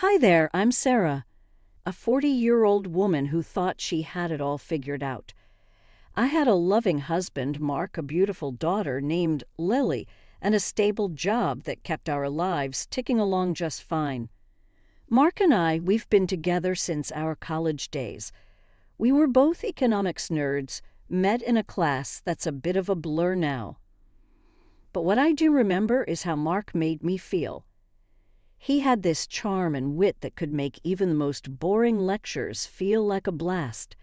Hi there, I'm Sarah, a 40-year-old woman who thought she had it all figured out. I had a loving husband, Mark, a beautiful daughter named Lily, and a stable job that kept our lives ticking along just fine. Mark and we've been together since our college days. We were both economics nerds, met in a class that's a bit of a blur now. But what I do remember is how Mark made me feel. He had this charm and wit that could make even the most boring lectures feel like a blast.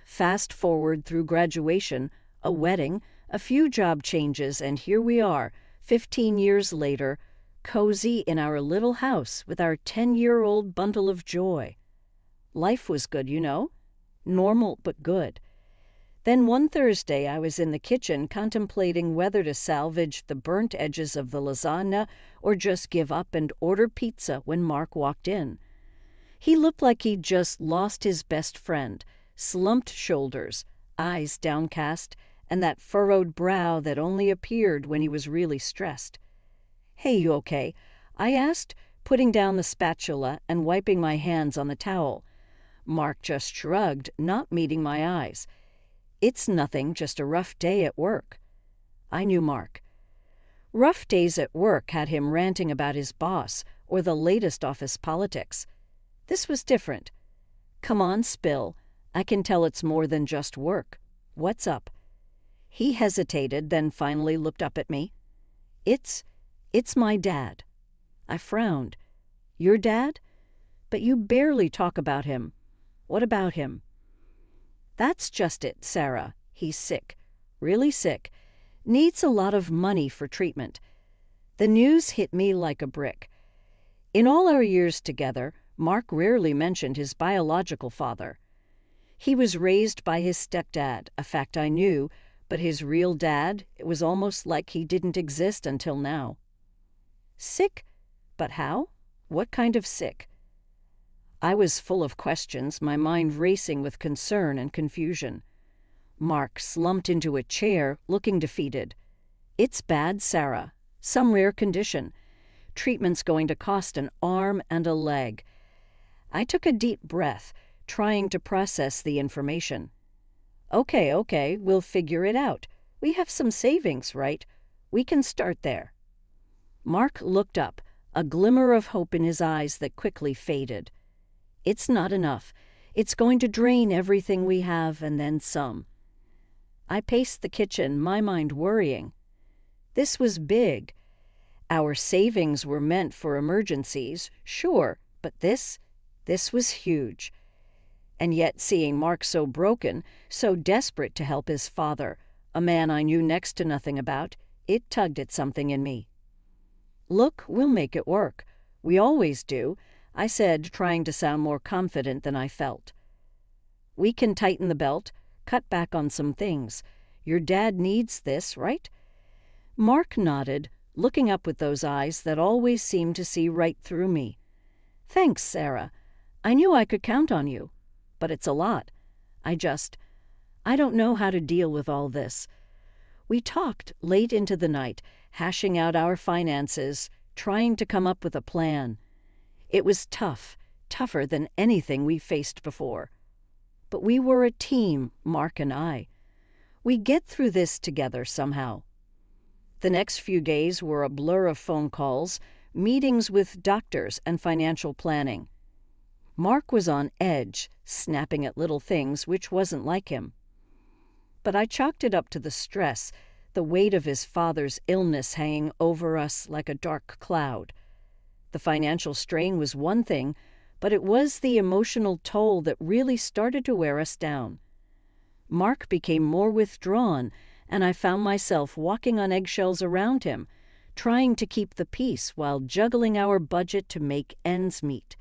Fast forward through graduation, a wedding, a few job changes, and here we are, 15 years later, cozy in our little house with our 10-year-old bundle of joy. Life was good, you know. Normal but good. Then one Thursday I was in the kitchen contemplating whether to salvage the burnt edges of the lasagna or just give up and order pizza when Mark walked in. He looked like he'd just lost his best friend, slumped shoulders, eyes downcast, and that furrowed brow that only appeared when he was really stressed. "Hey, you okay?" I asked, putting down the spatula and wiping my hands on the towel. Mark just shrugged, not meeting my eyes. "It's nothing, just a rough day at work." I knew Mark. Rough days at work had him ranting about his boss or the latest office politics. This was different. "Come on, spill. I can tell it's more than just work. What's up?" He hesitated, then finally looked up at me. It's my dad." I frowned. "Your dad? But you barely talk about him. What about him?" "That's just it, Sarah. He's sick. Really sick. Needs a lot of money for treatment." The news hit me like a brick. In all our years together, Mark rarely mentioned his biological father. He was raised by his stepdad, a fact I knew, but his real dad, it was almost like he didn't exist until now. Sick? But how? What kind of sick? I was full of questions, my mind racing with concern and confusion. Mark slumped into a chair, looking defeated. "It's bad, Sarah. Some rare condition. Treatment's going to cost an arm and a leg." I took a deep breath, trying to process the information. Okay, we'll figure it out. We have some savings, right? We can start there." Mark looked up, a glimmer of hope in his eyes that quickly faded. "It's not enough. It's going to drain everything we have and then some." I paced the kitchen, my mind worrying. This was big. Our savings were meant for emergencies, sure, but this was huge. And yet seeing Mark so broken, so desperate to help his father, a man I knew next to nothing about, it tugged at something in me. "Look, we'll make it work. We always do," I said, trying to sound more confident than I felt. "We can tighten the belt, cut back on some things. Your dad needs this, right?" Mark nodded, looking up with those eyes that always seemed to see right through me. "Thanks, Sarah. I knew I could count on you. But it's a lot. I don't know how to deal with all this." We talked late into the night, hashing out our finances, trying to come up with a plan. It was tough, tougher than anything we faced before. But we were a team, Mark and I. We get through this together somehow. The next few days were a blur of phone calls, meetings with doctors, and financial planning. Mark was on edge, snapping at little things, which wasn't like him. But I chalked it up to the stress, the weight of his father's illness hanging over us like a dark cloud. The financial strain was one thing, but it was the emotional toll that really started to wear us down. Mark became more withdrawn, and I found myself walking on eggshells around him, trying to keep the peace while juggling our budget to make ends meet.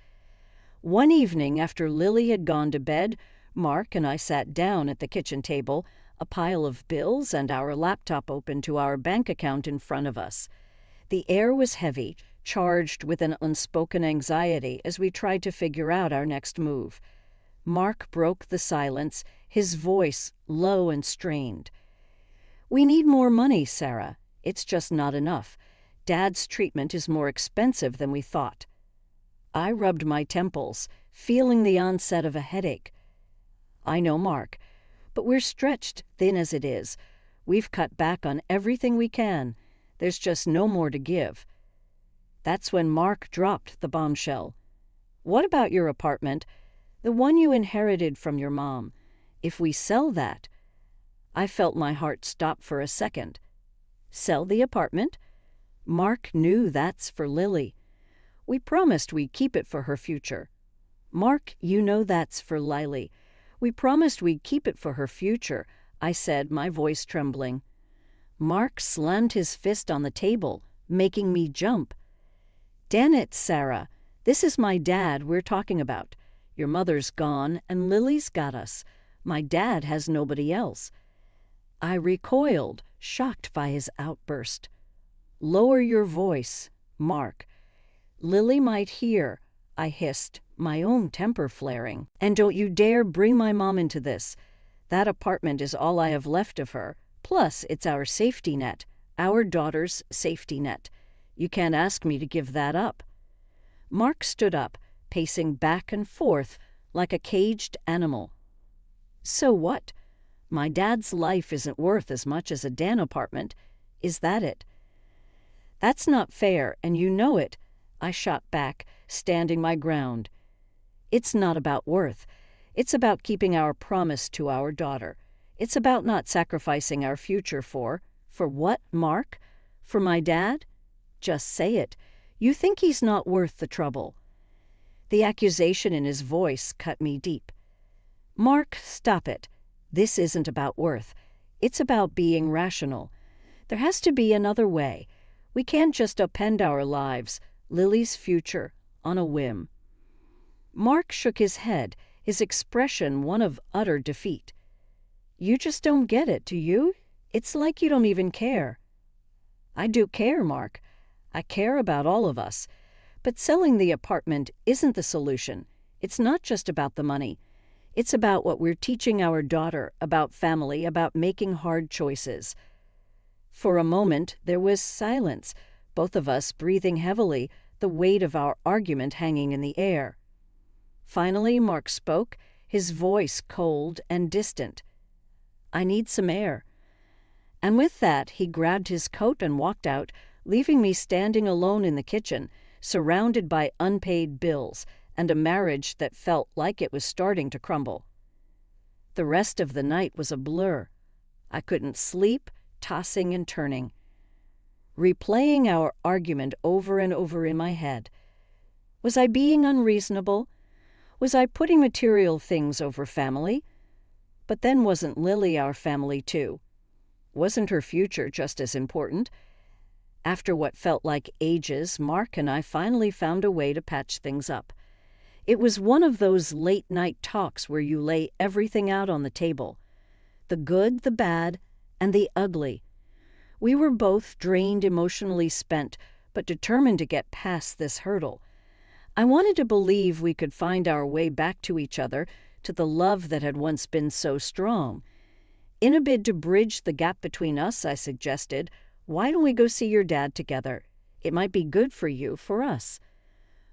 One evening after Lily had gone to bed, Mark and I sat down at the kitchen table, a pile of bills and our laptop open to our bank account in front of us. The air was heavy, charged with an unspoken anxiety as we tried to figure out our next move. Mark broke the silence, his voice low and strained. "We need more money, Sarah. It's just not enough. Dad's treatment is more expensive than we thought." I rubbed my temples, feeling the onset of a headache. I know, Mark, but we're stretched thin as it is. We've cut back on everything we can. There's just no more to give. That's when Mark dropped the bombshell. What about your apartment? The one you inherited from your mom. If we sell that... I felt my heart stop for a second. Sell the apartment? Mark knew that's for Lily. We promised we'd keep it for her future. Mark, you know that's for Lily. We promised we'd keep it for her future, I said, my voice trembling. Mark slammed his fist on the table, making me jump. Damn it, Sarah. This is my dad we're talking about. Your mother's gone, and Lily's got us. My dad has nobody else. I recoiled, shocked by his outburst. Lower your voice, Mark. Lily might hear, I hissed, my own temper flaring. And don't you dare bring my mom into this. That apartment is all I have left of her. Plus, it's our safety net, our daughter's safety net. You can't ask me to give that up. Mark stood up, pacing back and forth like a caged animal. So what? My dad's life isn't worth as much as a Dan apartment. Is that it? That's not fair, and you know it, I shot back, standing my ground. It's not about worth. It's about keeping our promise to our daughter. It's about not sacrificing our future for what, Mark? For my dad? Just say it. You think he's not worth the trouble. The accusation in his voice cut me deep. Mark, stop it. This isn't about worth. It's about being rational. There has to be another way. We can't just upend our lives, Lily's future, on a whim. Mark shook his head, his expression one of utter defeat. You just don't get it, do you? It's like you don't even care. I do care, Mark. I care about all of us. But selling the apartment isn't the solution. It's not just about the money. It's about what we're teaching our daughter, about family, about making hard choices. For a moment, there was silence, both of us breathing heavily, the weight of our argument hanging in the air. Finally, Mark spoke, his voice cold and distant. I need some air. And with that, he grabbed his coat and walked out, leaving me standing alone in the kitchen, surrounded by unpaid bills, and a marriage that felt like it was starting to crumble. The rest of the night was a blur. I couldn't sleep, tossing and turning, replaying our argument over and over in my head. Was I being unreasonable? Was I putting material things over family? But then wasn't Lily our family too? Wasn't her future just as important? After what felt like ages, Mark and I finally found a way to patch things up. It was one of those late-night talks where you lay everything out on the table. The good, the bad, and the ugly. We were both drained, emotionally spent, but determined to get past this hurdle. I wanted to believe we could find our way back to each other, to the love that had once been so strong. In a bid to bridge the gap between us, I suggested, why don't we go see your dad together? It might be good for you, for us.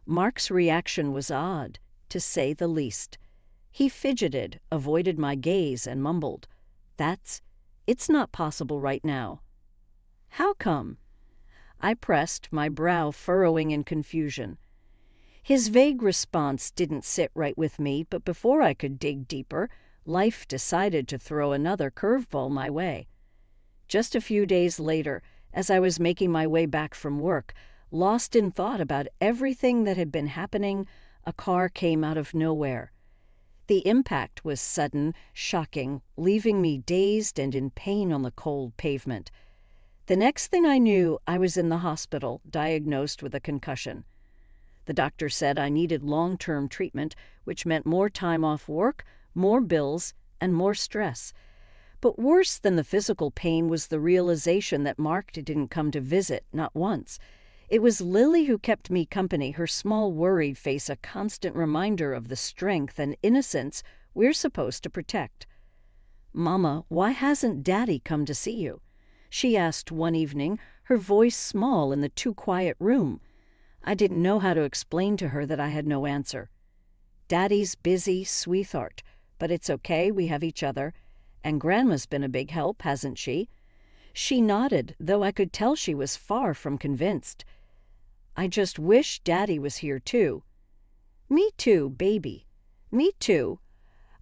Mark's reaction was odd, to say the least. He fidgeted, avoided my gaze, and mumbled, It's not possible right now. How come? I pressed, my brow furrowing in confusion. His vague response didn't sit right with me, but before I could dig deeper, life decided to throw another curveball my way. Just a few days later, as I was making my way back from work, lost in thought about everything that had been happening, a car came out of nowhere. The impact was sudden, shocking, leaving me dazed and in pain on the cold pavement. The next thing I knew, I was in the hospital, diagnosed with a concussion. The doctor said I needed long-term treatment, which meant more time off work, more bills, and more stress. But worse than the physical pain was the realization that Mark didn't come to visit, not once. It was Lily who kept me company, her small worried face a constant reminder of the strength and innocence we're supposed to protect. "Mama, why hasn't Daddy come to see you?" she asked one evening, her voice small in the too-quiet room. I didn't know how to explain to her that I had no answer. Daddy's busy, sweetheart, but it's okay, we have each other. And Grandma's been a big help, hasn't she? She nodded, though I could tell she was far from convinced. I just wish Daddy was here too. Me too, baby. Me too.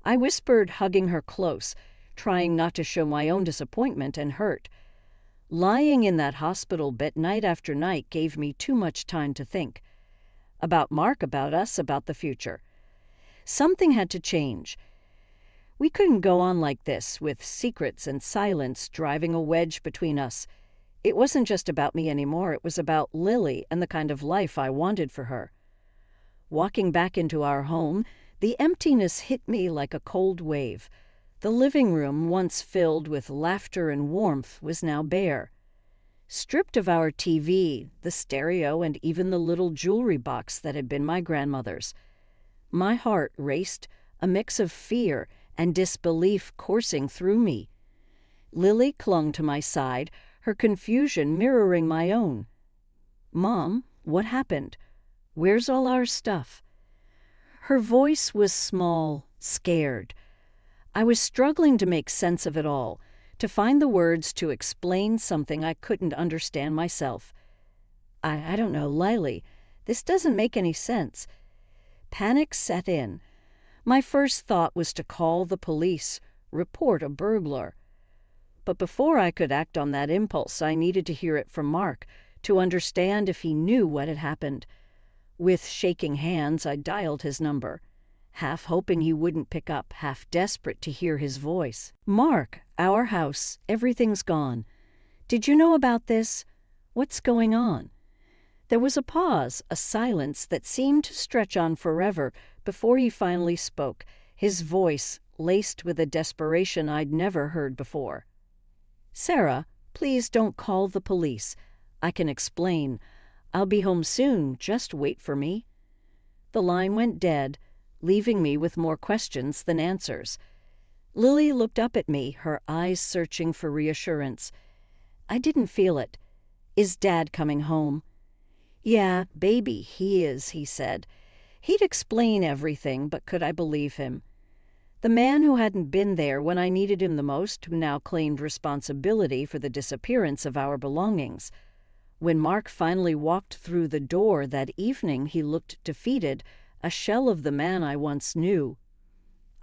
I whispered, hugging her close, trying not to show my own disappointment and hurt. Lying in that hospital bed night after night gave me too much time to think. About Mark, about us, about the future. Something had to change. We couldn't go on like this, with secrets and silence driving a wedge between us. It wasn't just about me anymore, it was about Lily and the kind of life I wanted for her. Walking back into our home, the emptiness hit me like a cold wave. The living room, once filled with laughter and warmth, was now bare. Stripped of our TV, the stereo, and even the little jewelry box that had been my grandmother's. My heart raced, a mix of fear and disbelief coursing through me. Lily clung to my side, her confusion mirroring my own. "Mom, what happened? Where's all our stuff?" Her voice was small, scared. I was struggling to make sense of it all, to find the words to explain something I couldn't understand myself. I don't know, Lily. This doesn't make any sense. Panic set in. My first thought was to call the police, report a burglar. But before I could act on that impulse, I needed to hear it from Mark, to understand if he knew what had happened. With shaking hands, I dialed his number, half hoping he wouldn't pick up, half desperate to hear his voice. "Mark, our house, everything's gone. Did you know about this? What's going on?" There was a pause, a silence that seemed to stretch on forever before he finally spoke, his voice laced with a desperation I'd never heard before. "Sarah, please don't call the police. I can explain. I'll be home soon. Just wait for me." The line went dead, leaving me with more questions than answers. Lily looked up at me, her eyes searching for reassurance. I didn't feel it. "Is Dad coming home?" "Yeah, baby, he is," he said. He'd explain everything, but could I believe him? The man who hadn't been there when I needed him the most, who now claimed responsibility for the disappearance of our belongings. When Mark finally walked through the door that evening, he looked defeated, a shell of the man I once knew.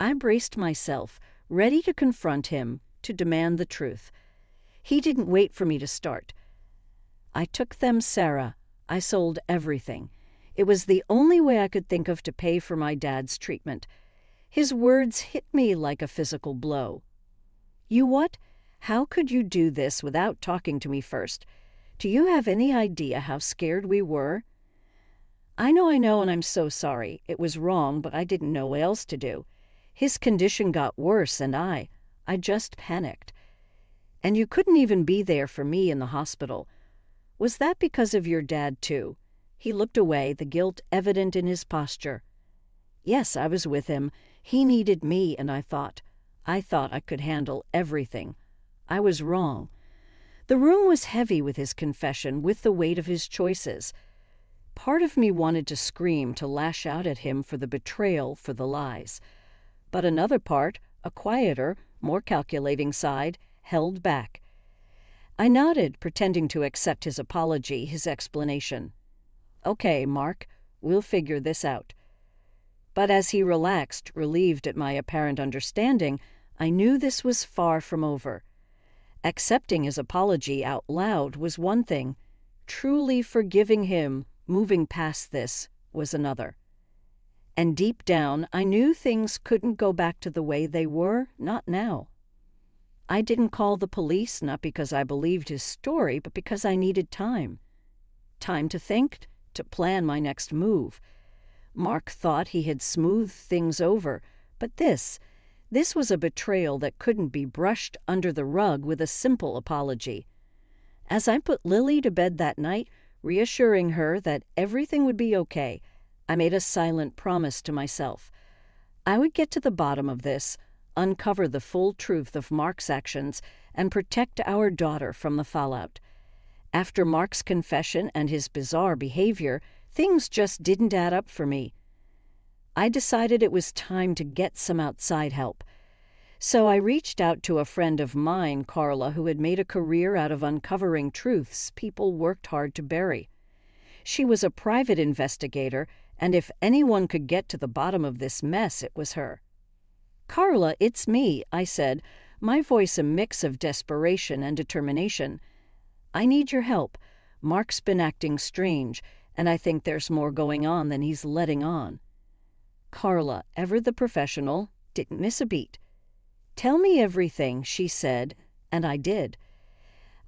I braced myself, ready to confront him, to demand the truth. He didn't wait for me to start. "I took them, Sarah. I sold everything. It was the only way I could think of to pay for my dad's treatment." His words hit me like a physical blow. "You what? How could you do this without talking to me first? Do you have any idea how scared we were?" I know, and I'm so sorry. It was wrong, but I didn't know what else to do. His condition got worse, and I just panicked. And you couldn't even be there for me in the hospital. Was that because of your dad, too?" He looked away, the guilt evident in his posture. "Yes, I was with him. He needed me, and I thought I could handle everything. I was wrong." The room was heavy with his confession, with the weight of his choices. Part of me wanted to scream, to lash out at him for the betrayal, for the lies. But another part, a quieter, more calculating side, held back. I nodded, pretending to accept his apology, his explanation. "Okay, Mark, we'll figure this out." But as he relaxed, relieved at my apparent understanding, I knew this was far from over. Accepting his apology out loud was one thing. Truly forgiving him, moving past this, was another. And deep down, I knew things couldn't go back to the way they were, not now. I didn't call the police, not because I believed his story, but because I needed time. Time to think, to plan my next move. Mark thought he had smoothed things over, but this was a betrayal that couldn't be brushed under the rug with a simple apology. As I put Lily to bed that night, reassuring her that everything would be okay, I made a silent promise to myself. I would get to the bottom of this, uncover the full truth of Mark's actions, and protect our daughter from the fallout. After Mark's confession and his bizarre behavior, Things just didn't add up for me. I decided it was time to get some outside help. So I reached out to a friend of mine, Carla, who had made a career out of uncovering truths people worked hard to bury. She was a private investigator, and if anyone could get to the bottom of this mess, it was her. "Carla, it's me," I said, my voice a mix of desperation and determination. "I need your help. Mark's been acting strange, and I think there's more going on than he's letting on." Carla, ever the professional, didn't miss a beat. "Tell me everything," she said, and I did.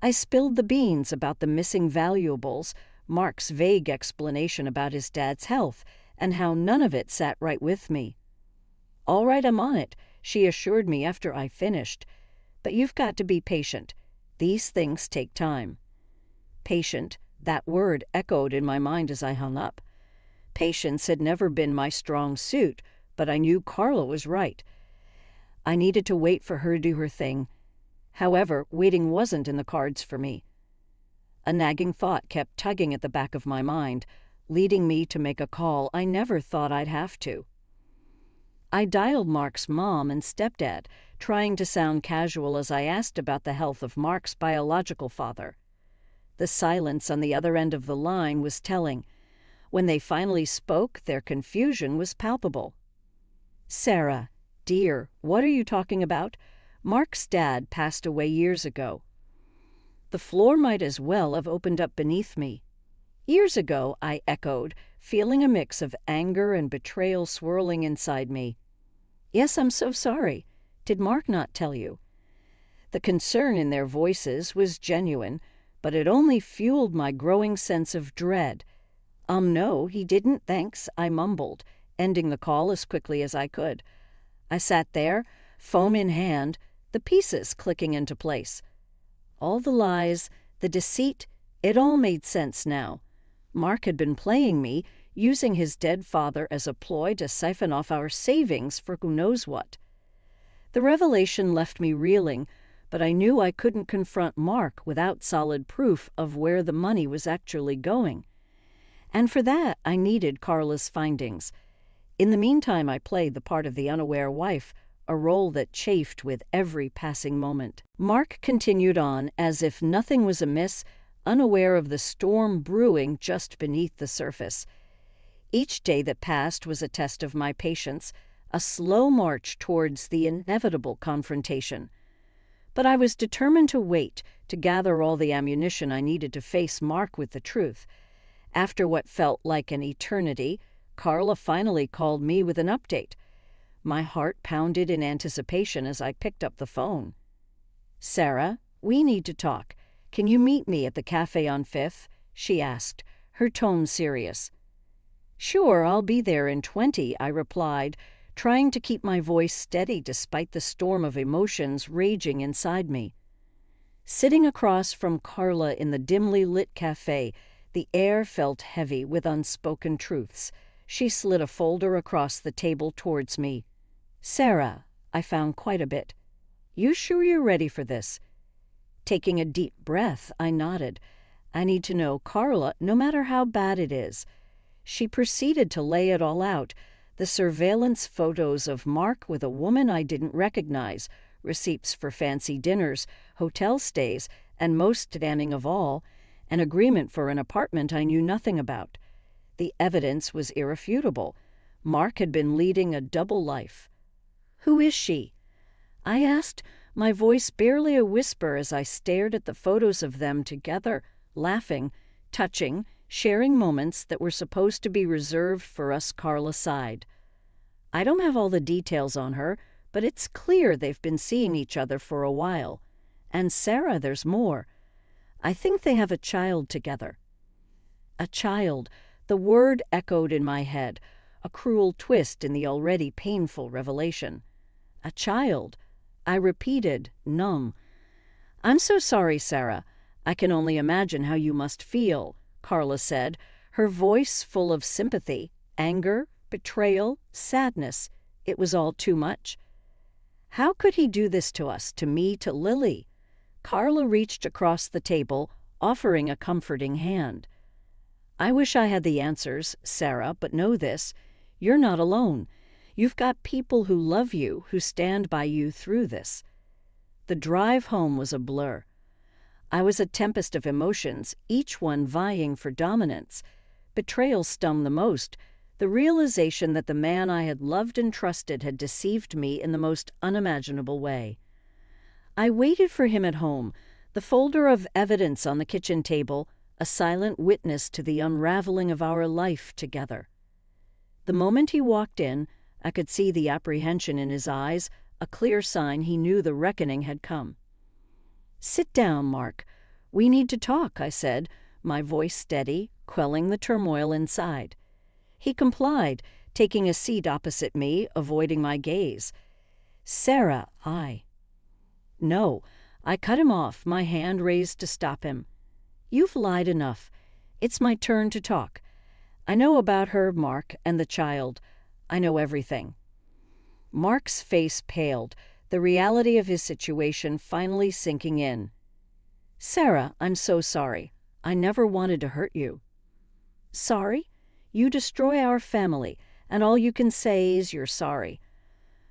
I spilled the beans about the missing valuables, Mark's vague explanation about his dad's health, and how none of it sat right with me. "All right, I'm on it," she assured me after I finished. "But you've got to be patient. These things take time." Patient, that word echoed in my mind as I hung up. Patience had never been my strong suit, but I knew Carla was right. I needed to wait for her to do her thing. However, waiting wasn't in the cards for me. A nagging thought kept tugging at the back of my mind, leading me to make a call I never thought I'd have to. I dialed Mark's mom and stepdad, trying to sound casual as I asked about the health of Mark's biological father. The silence on the other end of the line was telling. When they finally spoke, their confusion was palpable. "Sarah, dear, what are you talking about? Mark's dad passed away years ago." The floor might as well have opened up beneath me. "Years ago," I echoed, feeling a mix of anger and betrayal swirling inside me. "Yes, I'm so sorry. Did Mark not tell you?" The concern in their voices was genuine, but it only fueled my growing sense of dread. No, he didn't, thanks," I mumbled, ending the call as quickly as I could. I sat there, foam in hand, the pieces clicking into place. All the lies, the deceit, it all made sense now. Mark had been playing me, using his dead father as a ploy to siphon off our savings for who knows what. The revelation left me reeling, but I knew I couldn't confront Mark without solid proof of where the money was actually going. And for that, I needed Carla's findings. In the meantime, I played the part of the unaware wife, a role that chafed with every passing moment. Mark continued on as if nothing was amiss, unaware of the storm brewing just beneath the surface. Each day that passed was a test of my patience, a slow march towards the inevitable confrontation. But I was determined to wait, to gather all the ammunition I needed to face Mark with the truth. After what felt like an eternity, Carla finally called me with an update. My heart pounded in anticipation as I picked up the phone. "Sarah, we need to talk. Can you meet me at the cafe on 5th? She asked, her tone serious. "Sure, I'll be there in 20, I replied, trying to keep my voice steady despite the storm of emotions raging inside me. Sitting across from Carla in the dimly lit cafe, the air felt heavy with unspoken truths. She slid a folder across the table towards me. "Sarah," I found quite a bit. "You sure you're ready for this?" Taking a deep breath, I nodded. I need to know Carla, no matter how bad it is. She proceeded to lay it all out, the surveillance photos of Mark with a woman I didn't recognize, receipts for fancy dinners, hotel stays, and most damning of all, an agreement for an apartment I knew nothing about. The evidence was irrefutable. Mark had been leading a double life. "Who is she?" I asked, my voice barely a whisper as I stared at the photos of them together, laughing, touching, sharing moments that were supposed to be reserved for us Carla sighed. "I don't have all the details on her, but it's clear they've been seeing each other for a while. And Sarah, there's more. I think they have a child together." A child, the word echoed in my head, a cruel twist in the already painful revelation. A child. I repeated, numb. "I'm so sorry, Sarah. I can only imagine how you must feel," Carla said, her voice full of sympathy, anger, betrayal, sadness. It was all too much. How could he do this to us, to me, to Lily? Carla reached across the table, offering a comforting hand. I wish I had the answers, Sarah, but know this. You're not alone. You've got people who love you, who stand by you through this. The drive home was a blur. I was a tempest of emotions, each one vying for dominance. Betrayal stung the most, the realization that the man I had loved and trusted had deceived me in the most unimaginable way. I waited for him at home, the folder of evidence on the kitchen table, a silent witness to the unraveling of our life together. The moment he walked in, I could see the apprehension in his eyes, a clear sign he knew the reckoning had come. "Sit down, Mark. We need to talk," I said, my voice steady, quelling the turmoil inside. He complied, taking a seat opposite me, avoiding my gaze. "Sarah, No, I cut him off, my hand raised to stop him. "You've lied enough. It's my turn to talk. I know about her, Mark, and the child. I know everything." Mark's face paled, the reality of his situation finally sinking in. "Sarah, I'm so sorry. I never wanted to hurt you." "Sorry? You destroy our family, and all you can say is you're sorry."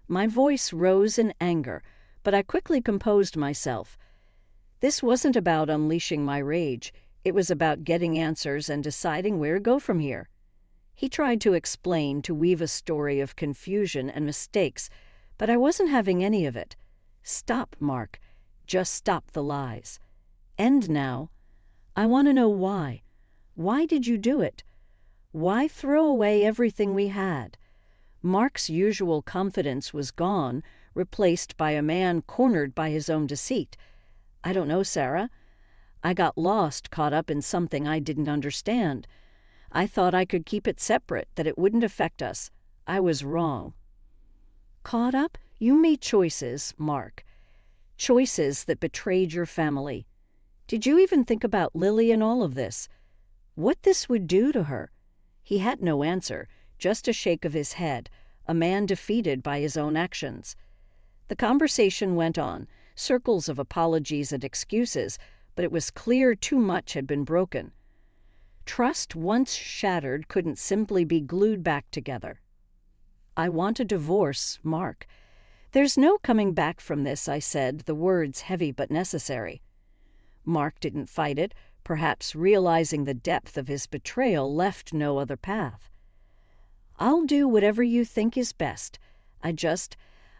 My voice rose in anger, but I quickly composed myself. This wasn't about unleashing my rage. It was about getting answers and deciding where to go from here. He tried to explain, to weave a story of confusion and mistakes, but I wasn't having any of it. "Stop, Mark. Just stop the lies. End now. I want to know why. Why did you do it? Why throw away everything we had?" Mark's usual confidence was gone, replaced by a man cornered by his own deceit. "I don't know, Sarah. I got lost, caught up in something I didn't understand. I thought I could keep it separate, that it wouldn't affect us. I was wrong." "Caught up? You made choices, Mark. Choices that betrayed your family. Did you even think about Lily in all of this? What this would do to her?" He had no answer, just a shake of his head, a man defeated by his own actions. The conversation went on, circles of apologies and excuses, but it was clear too much had been broken. Trust once shattered couldn't simply be glued back together. "I want a divorce, Mark. There's no coming back from this," I said, the words heavy but necessary. Mark didn't fight it, perhaps realizing the depth of his betrayal left no other path. "I'll do whatever you think is best.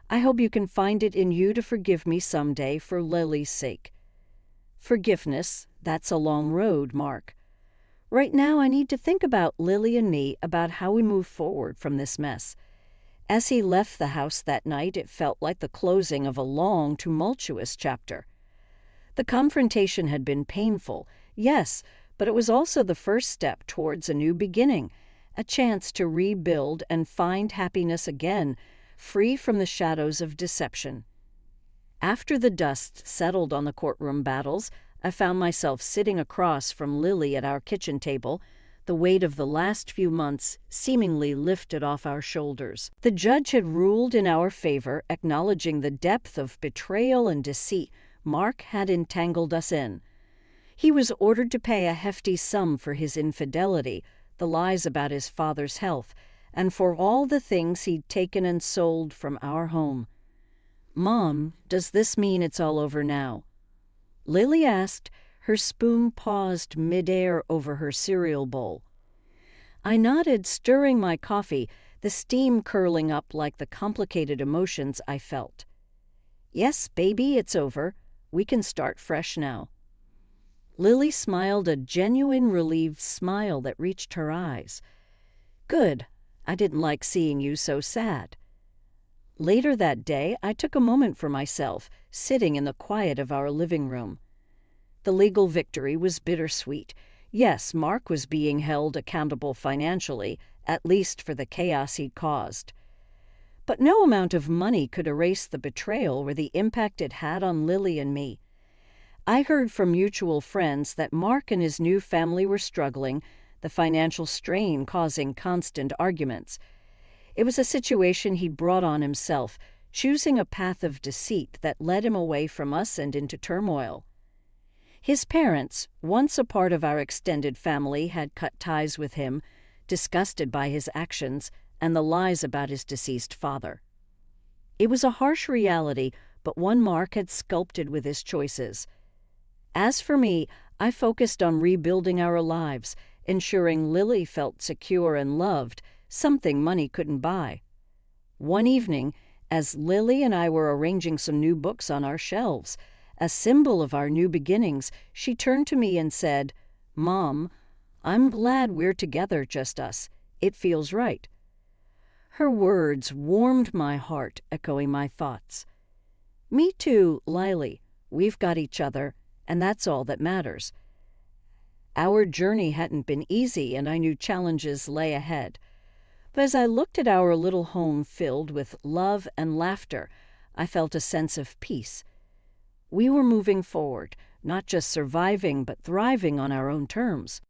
I hope you can find it in you to forgive me someday for Lily's sake." "Forgiveness, that's a long road, Mark. Right now I need to think about Lily and me, about how we move forward from this mess." As he left the house that night, it felt like the closing of a long, tumultuous chapter. The confrontation had been painful, yes, but it was also the first step towards a new beginning, a chance to rebuild and find happiness again, free from the shadows of deception. After the dust settled on the courtroom battles, I found myself sitting across from Lily at our kitchen table, the weight of the last few months seemingly lifted off our shoulders. The judge had ruled in our favor, acknowledging the depth of betrayal and deceit Mark had entangled us in. He was ordered to pay a hefty sum for his infidelity, the lies about his father's health, and for all the things he'd taken and sold from our home. "Mom, does this mean it's all over now?" Lily asked, her spoon paused midair over her cereal bowl. I nodded, stirring my coffee, the steam curling up like the complicated emotions I felt. "Yes, baby, it's over. We can start fresh now." Lily smiled, a genuine relieved smile that reached her eyes. "Good. I didn't like seeing you so sad." Later that day, I took a moment for myself, sitting in the quiet of our living room. The legal victory was bittersweet. Yes, Mark was being held accountable financially, at least for the chaos he'd caused. But no amount of money could erase the betrayal or the impact it had on Lily and me. I heard from mutual friends that Mark and his new family were struggling, the financial strain causing constant arguments. It was a situation he'd brought on himself, choosing a path of deceit that led him away from us and into turmoil. His parents, once a part of our extended family, had cut ties with him, disgusted by his actions and the lies about his deceased father. It was a harsh reality, but one Mark had sculpted with his choices. As for me, I focused on rebuilding our lives, ensuring Lily felt secure and loved, something money couldn't buy. One evening, as Lily and I were arranging some new books on our shelves, a symbol of our new beginnings, she turned to me and said, "Mom, I'm glad we're together, just us. It feels right." Her words warmed my heart, echoing my thoughts. Me too, Lily. We've got each other, and that's all that matters. Our journey hadn't been easy, and I knew challenges lay ahead. But as I looked at our little home filled with love and laughter, I felt a sense of peace. We were moving forward, not just surviving, but thriving on our own terms.